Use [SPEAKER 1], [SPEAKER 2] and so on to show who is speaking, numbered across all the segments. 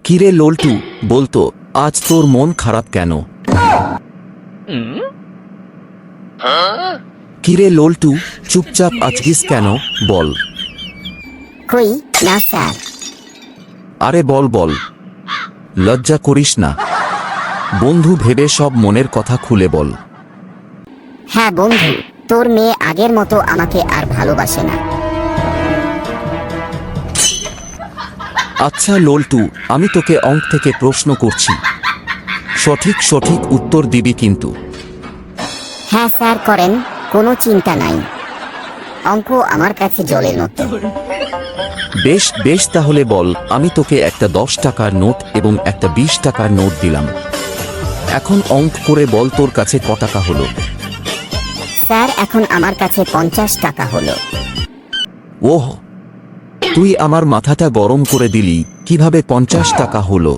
[SPEAKER 1] কিরে লল্টু, বলতো আজ তোর মন খারাপ কেন? কিরে লল্টু, চুপচাপ আছিস কেন, বল।
[SPEAKER 2] কই না স্যার।
[SPEAKER 1] আরে বল বল, লজ্জা করিস না। বন্ধু ভেবে সব মনের কথা খুলে বল।
[SPEAKER 2] হ্যাঁ বন্ধু, তোর মেয়ে আগের মতো আমাকে আর ভালোবাসে না।
[SPEAKER 1] আচ্ছা লল্টু, আমি তোকে অঙ্ক থেকে প্রশ্ন করছি, সঠিক সঠিক উত্তর দিবি কিন্তু।
[SPEAKER 2] হ্যাঁ স্যার করেন, কোনো চিন্তা নাই। অঙ্ক আমার কাছে জলের মতো।
[SPEAKER 1] বেশ বেশ, তাহলে বল। আমি তোকে একটা 10 টাকার নোট এবং একটা 20 টাকার নোট দিলাম। এখন অঙ্ক করে বল তোর কাছে ক টাকা হলো।
[SPEAKER 2] স্যার এখন আমার কাছে 50 টাকা হলো।
[SPEAKER 1] ওহ, তুই আমার মাথাটা গরম করে দিলি। কিভাবে 50 টাকা হলো?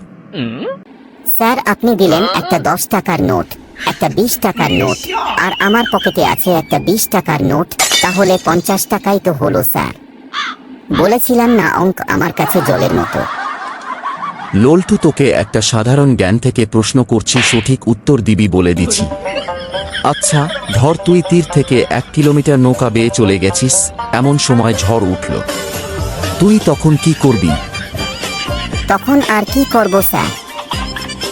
[SPEAKER 2] স্যার আপনি দিলেন একটা 10 টাকার নোট, একটা 20 টাকার নোট, আর আমার পকেটে আছে একটা 20 টাকার নোট, তাহলে 50 টাকাই তো হলো স্যার। বলেছিলাম না অঙ্ক আমার কাছে জলের মতো।
[SPEAKER 1] লল্টু, তোকে একটা সাধারণ জ্ঞান থেকে প্রশ্ন করছি, সঠিক উত্তর দিবি বলে দিচ্ছি। আচ্ছা ধর, তুই তীর থেকে 1 কিলোমিটার নৌকা বেয়ে চলে গেছিস, এমন সময় ঝড় উঠল, তুই তখন কি করবি?
[SPEAKER 2] তখন আর কি করব স্যার,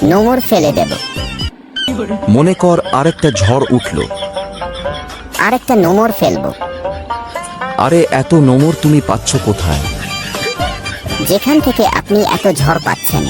[SPEAKER 2] নোঙর ফেলে দেব।
[SPEAKER 1] মনে কর আরেকটা ঝড় উঠল।
[SPEAKER 2] আরেকটা নোঙর ফেলবো।
[SPEAKER 1] আরে এত নোঙর তুমি পাচ্ছ কোথায়?
[SPEAKER 2] যেখান থেকে আপনি এত ঝড় পাচ্ছেন।